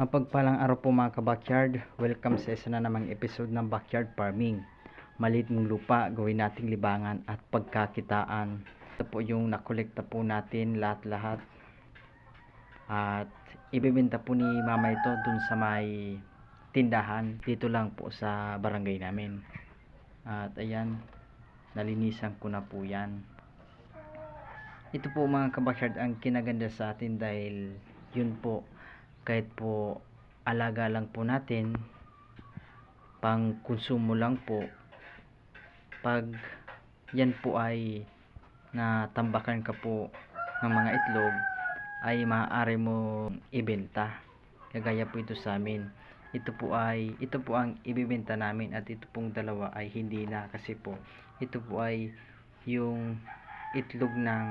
Mapagpalang araw po mga ka-backyard. Welcome sa isa na namang episode ng Backyard Farming. Maliit mong lupa, gawin nating libangan at pagkakitaan. Ito po yung nakolekta po natin lahat-lahat. At ibebenta po ni mama ito dun sa may tindahan. Dito lang po sa barangay namin. At ayan, nalinisan ko na po yan. Ito po mga ka-backyard ang kinaganda sa atin dahil yun po, kahit po alaga lang po natin, pang konsumo lang po, pag yan po ay natambakan ka po ng mga itlog, ay maaari mo ibenta. Kagaya po ito sa amin. Ito po ang ibibenta namin, at ito pong dalawa ay hindi na, kasi po ito po ay yung itlog ng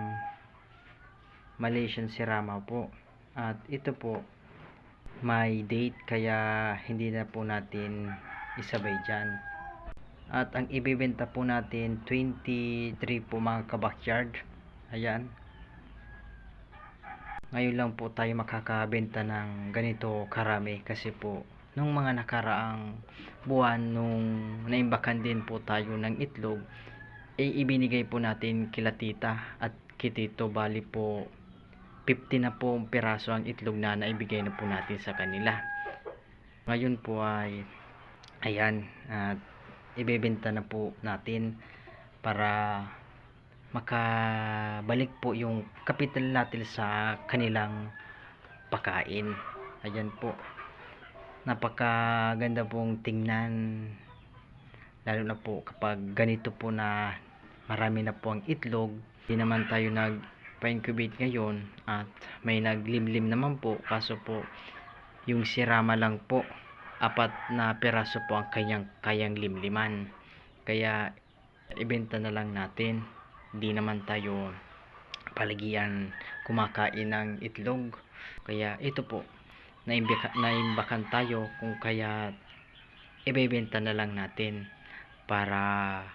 Malaysian Sirama po, at ito po may date, kaya hindi na po natin isabay dyan. At ang ibibenta po natin 23 po mga ka-backyard. Ayan, ngayon lang po tayo makakabenta ng ganito karami, kasi po nung mga nakaraang buwan, nung naimbakan din po tayo ng itlog, ibinigay po natin kila tita at kitito. Bali po 50 na po piraso ang itlog na naibigay na po natin sa kanila. Ngayon po ay ayan, at ibebenta na po natin para makabalik po yung kapital natin sa kanilang pakain. Ayan po, napakaganda pong tingnan, lalo na po kapag ganito po na marami na po ang itlog. Hindi naman tayo nag-incubate ngayon at may naglimlim naman po, kaso po yung sirama lang po, 4 na piraso po ang kayang limliman, kaya ibenta na lang natin. Hindi naman tayo palagian kumakain ng itlog, kaya ito po naimbakan tayo, kung kaya ibebenta na lang natin para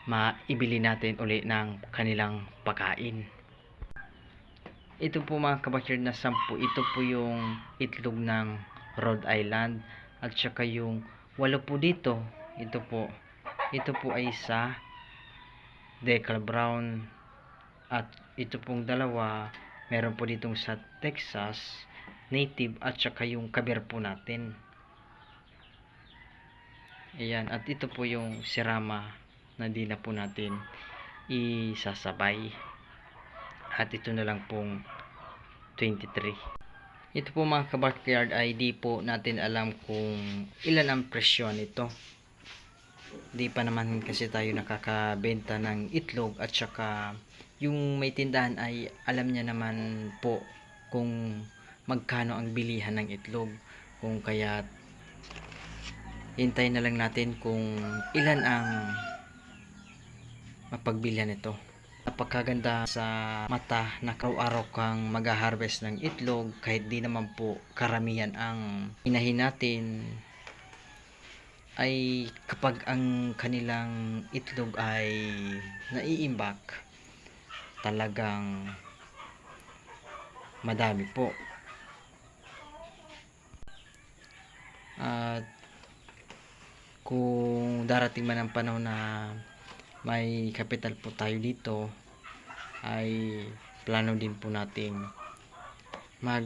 maibili natin uli ng kanilang pagkain. Ito po mga kabakir na 10, ito po yung itlog ng Rhode Island, at saka yung 8 po dito, ito po ay sa Decal Brown, at ito pong dalawa meron po ditong sa Texas native, at saka yung kabir po natin. Ayan, at ito po yung sirama na di na po natin isasabay, at ito na lang pong 23. Ito po mga ka-backyard ay di po natin alam kung ilan ang presyo nito. Di pa naman kasi tayo nakakabenta ng itlog, at saka yung may tindahan ay alam niya naman po kung magkano ang bilihan ng itlog, kung kaya hintayin na lang natin kung ilan ang mapagbilhan nito. Napakaganda sa mata na araw-araw kang mag-harvest ng itlog, kahit di naman po karamihan ang inahin natin, ay kapag ang kanilang itlog ay naiimbak, talagang madami po. At kung darating man ang panahon na may kapital po tayo dito, ay plano din po nating mag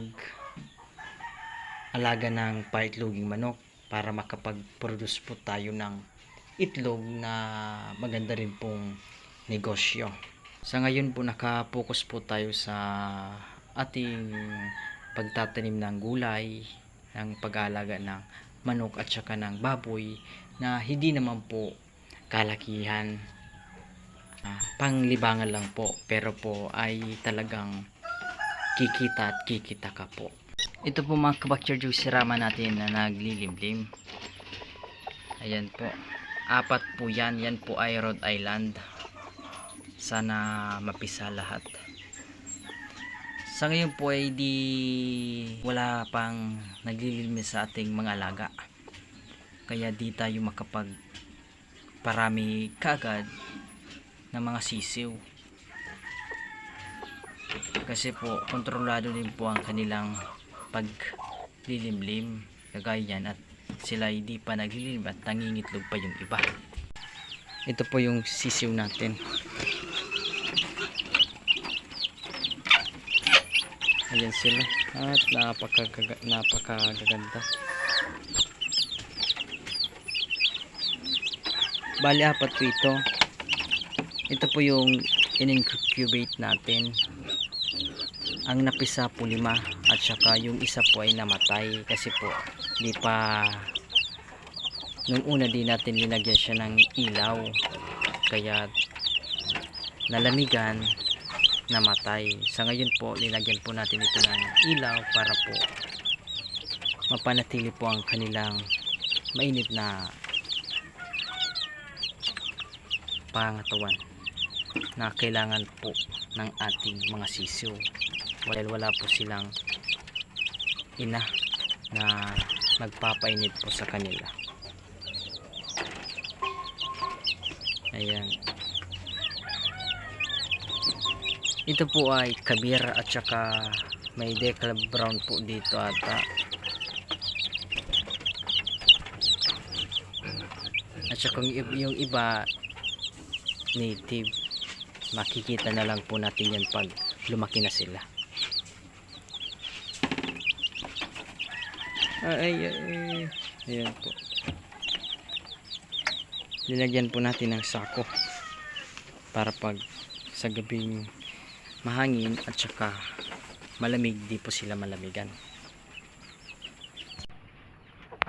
alaga ng paitloging manok para makapag-produce po tayo ng itlog na maganda rin pong negosyo. Sa ngayon po nakapokus po tayo sa ating pagtatanim ng gulay, ng pag-aalaga ng manok at saka ng baboy, na hindi naman po kalakihan, panglibangan lang po, pero po ay talagang kikita at kikita ka po. Ito po mga kabakyer yung sirama natin na naglilimlim. Ayan po, 4 po yan. Yan po ay Rhode Island. Sana mapisa lahat. Sa ngayon po ay wala pang naglililim sa ating mga alaga, kaya di tayo makapagparami kaagad ng mga sisiw, kasi po kontrolado din po ang kanilang pag lilimlim kagaya yan, at sila hindi pa naglilim at nangingitlog pa yung iba. Ito po yung sisiw natin. Ayan sila at napakaganda. Bali apat po ito. Ito po yung in-incubate natin. Ang napisa po 5 at saka yung isa po ay namatay kasi po di pa, nung una di natin linagyan siya ng ilaw kaya nalamigan, namatay. Sa ngayon po linagyan po natin ito ng ilaw para po mapanatili po ang kanilang mainit na pangatawan na kailangan po ng ating mga sisiw, dahil wala po silang ina na magpapainit po sa kanila. Ayan, ito po ay kabir at saka may decal brown po dito ata, at saka yung iba native. Makikita na lang po natin yan pag lumaki na sila. Ayan po, nilagyan po natin ng sako para pag sa gabing mahangin at saka malamig, di po sila malamigan.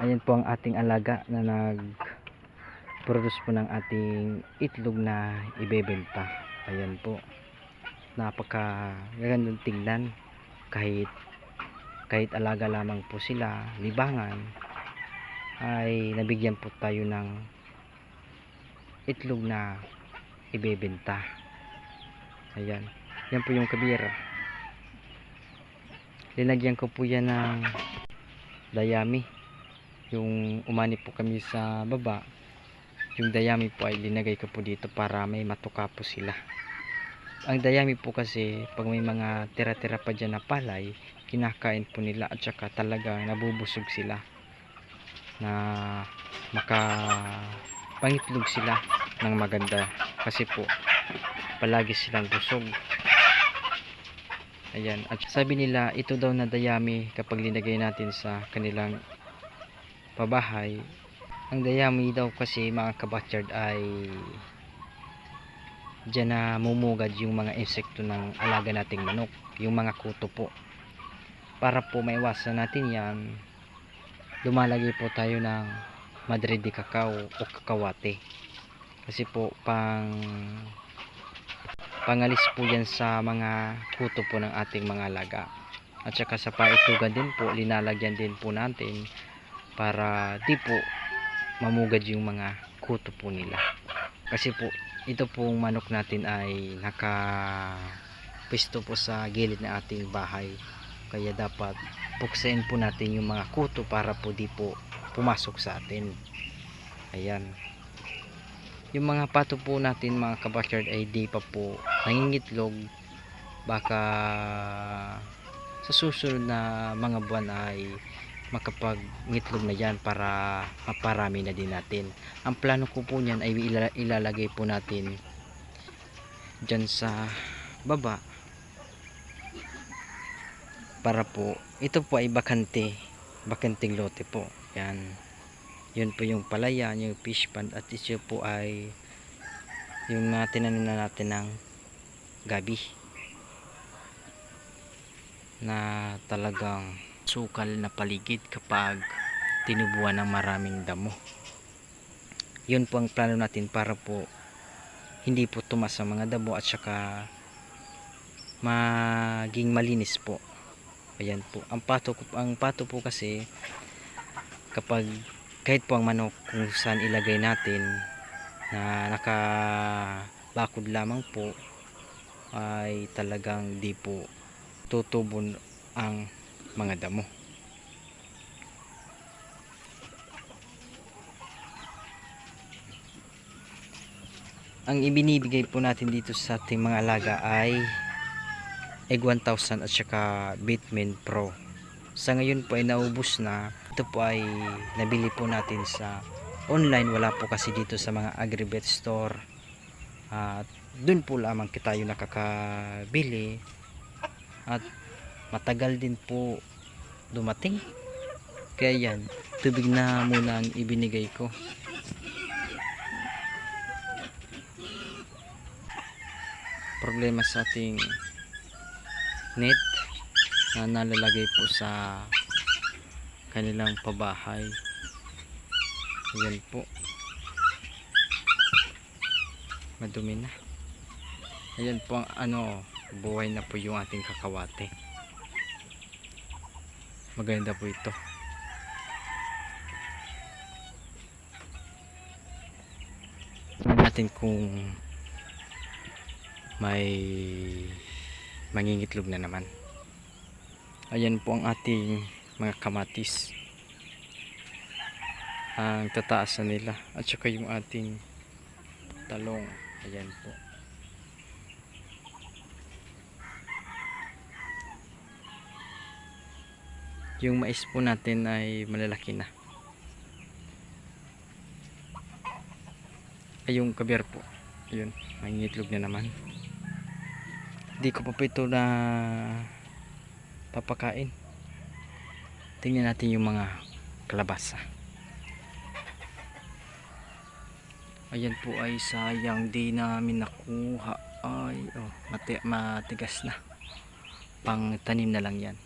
Ayan po ang ating alaga na nag-produce po ng ating itlog na ibebenta. Ayan po, napaka gandang tingnan. Kahit alaga lamang po sila, libangan, ay nabigyan po tayo ng itlog na ibebenta. Ayan, yan po yung kabira. Linagyan ko po yan ng dayami. Yung umani po kami sa baba, yung dayami po ay linagay ko po dito para may matuka po sila. Ang dayami po kasi pag may mga tira-tira pa dyan na palay, kinakain po nila at saka talaga nabubusog sila na makapangitlog sila ng maganda kasi po palagi silang busog. Ayan, at sabi nila ito daw na dayami, kapag linagay natin sa kanilang pabahay, ang dayami daw kasi mga kabakyard ay dyan na mumugad yung mga insekto ng alaga nating manok, yung mga kuto po. Para po maiwasan natin yan, lumalagay po tayo ng madre de cacao o kakawate, kasi po pangalis po yan sa mga kuto po ng ating mga alaga. At saka sa paitlugan din po, linalagyan din po natin para di po mamugad yung mga kuto po nila. Kasi po ito pong manok natin ay nakapwesto po sa gilid ng ating bahay, kaya dapat puksain po natin yung mga kuto para po di po pumasok sa atin. Ayan, yung mga pato po natin mga kabakyard ay di pa po nangingitlog. Baka sa susunod na mga buwan ay makapag-ngitlog na yan para maparami na din natin. Ang plano ko po niyan ay ilalagay po natin dyan sa baba para po ito po ay bakanting lote po. Yan, yun po yung palayan, yung fish pond, at ito po ay yung tinanim na natin ng gabi na talagang sukal na paligid kapag tinubuan ng maraming damo. Yun po ang plano natin para po hindi po tumas ang mga damo at saka maging malinis po. Ayan po ang pato po kasi kapag kahit po ang manok kung saan ilagay natin na nakabakod lamang po ay talagang di po tutubon ang mga damo. Ang ibinibigay po natin dito sa ating mga alaga ay Egg 1000 at saka Bitmin Pro. Sa ngayon po ay naubos na. Ito po ay nabili po natin sa online. Wala po kasi dito sa mga agribet store. At dun po lamang kita yung nakakabili. At matagal din po dumating. Kaya yan, tubig na muna ang ibinigay ko. Problema sa ating net na nalalagay po sa kanilang pabahay. Yan po, madumi na. Ayan po ang buhay na po yung ating kakawate. Maganda po ito. Tingnan natin kung may mangingitlog na naman. Ayan po ang ating mga kamatis. Ang tataas na nila. At saka yung ating talong. Ayan po. Yung mais po natin ay malalaki na. Ay yung kabir po. Ayun, mangingitlog na naman. Hindi ko pa po ito na papakain. Tingnan natin yung mga kalabasa. Ayan po ay sayang di namin nakuha. Ay matigas na. Pang tanim na lang yan.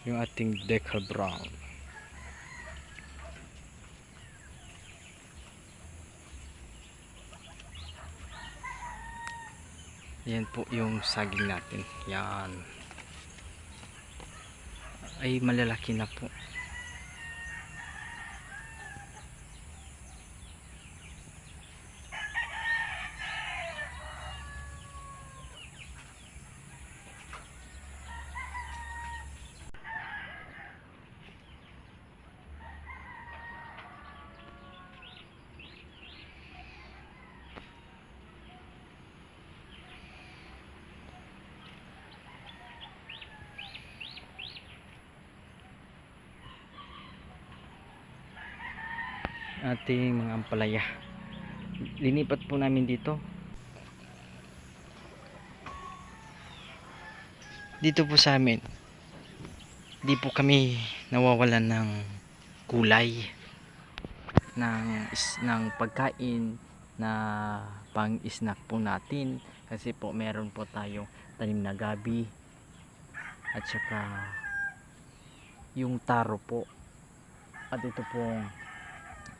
Yung ating Deca Brown. Yan po yung saging natin. Yan. Ay malalaki na po. Ating mga ampalaya, linipat po namin dito po sa amin. Di po kami nawawalan ng kulay ng pagkain na pang snack po natin, kasi po meron po tayong tanim na gabi at saka yung taro po, at ito pong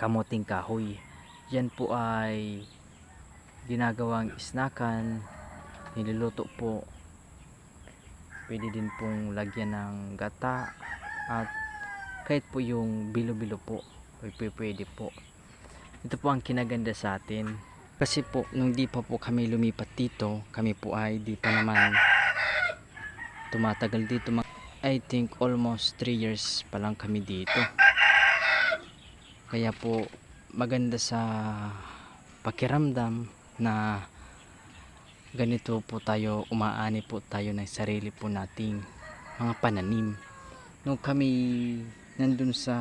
kamuting kahoy. Yan po ay ginagawang snackan, niluluto po. Pwede din pong lagyan ng gata, at kahit po yung bilo-bilo po pwede po. Ito po ang kinaganda sa atin, kasi po nung di pa po kami lumipat dito, kami po ay di pa naman tumatagal dito. I think almost 3 years pa lang kami dito. Kaya po maganda sa pakiramdam na ganito po tayo, umaani po tayo ng sarili po nating mga pananim. Nung kami nandun sa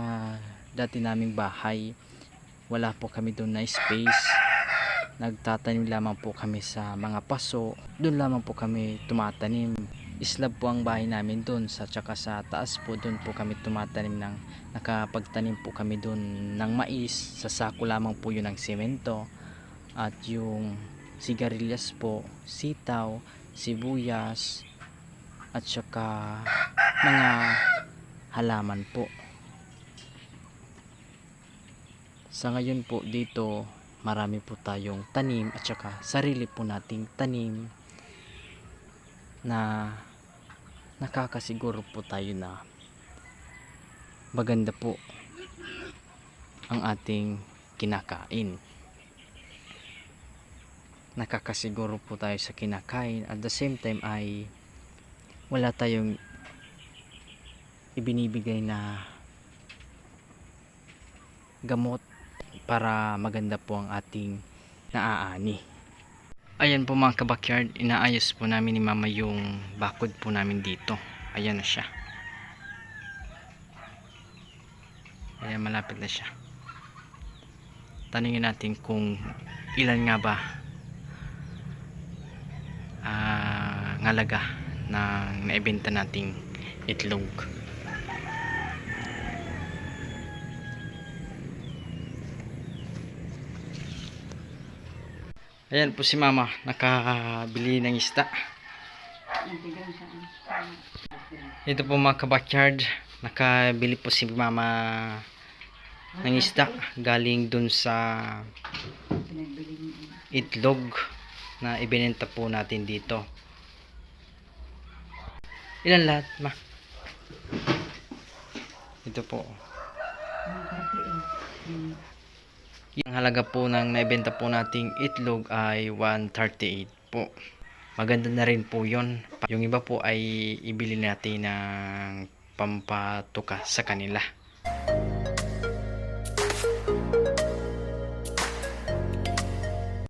dati naming bahay, wala po kami doon na space. Nagtatanim lamang po kami sa mga paso. Doon lamang po kami tumatanim. Slab po ang bahay namin doon, tsaka sa taas po doon po kami tumatanim nakapagtanim po kami doon ng mais. Sa sako lamang po yun ng semento, at yung sigarilyas po, sitaw, sibuyas, at saka mga halaman po. Sa ngayon po dito marami po tayong tanim, at saka sarili po nating tanim na nakakasiguro po tayo na maganda po ang ating kinakain. Nakakasiguro po tayo sa kinakain, at the same time ay wala tayong ibinibigay na gamot para maganda po ang ating naaani. Ayan po mga kabakyard, inaayos po namin ni mama yung bakod po namin dito. Ayan na siya. Ayan, malapit na siya. Tanungin natin kung ilan nga ba ngalaga na naibenta nating itlog. Ayan po si mama, nakabili ng isda. Ito po mga kabakyard, nakabili po si mama ng isda galing dun sa itlog na ibinenta po natin dito. Ilan lahat, ma? Ito po. Yung halaga po ng naibenta po nating itlog ay 138 po. Maganda na rin po yun. Yung iba po ay ibili natin ng pampatuka sa kanila.